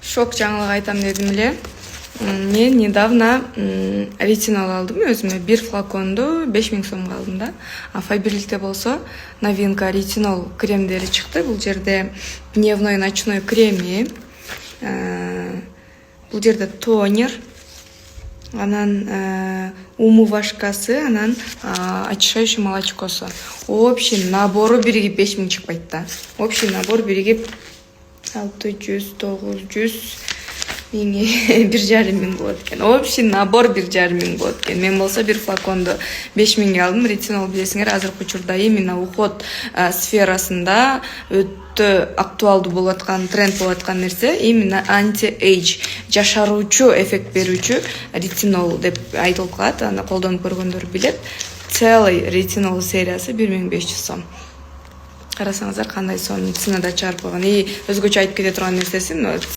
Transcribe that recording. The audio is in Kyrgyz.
Шок жаңылык айтам дедим эле. Мен недавно ретинол алдым өзүмө. Бир флаконду 5000 сомго алдым да. А Фаберликте болсо новинка ретинол кремдери чыкты. Бул жерде дневной ночной креми, бул жерде тонер, анан умывашкасы, анан очищающий молочкосу. Общий набору биригип 5000 чыкпайт да. Общий набор биригип 600, 900, 1,5 болот экен. Общий набор 1,5 болот экен. Мен болсо бир флаконду 5000 алдым. Ретинол билесиңер, азыркы учурда именно уход сферасында өтө актуалдуу болуп аткан, тренд болуп аткан нерсе именно анти-эйдж, жашаруучу эффект берүүчү ретинол деп айтылып калат. Аны колдонуп көргөндөр билет. Целый ретинол сериясы 1500 сом. Карасаңыздар кандай сонун ценада чыгарып койгон. Өзгөчө айтып кете турган нерсеси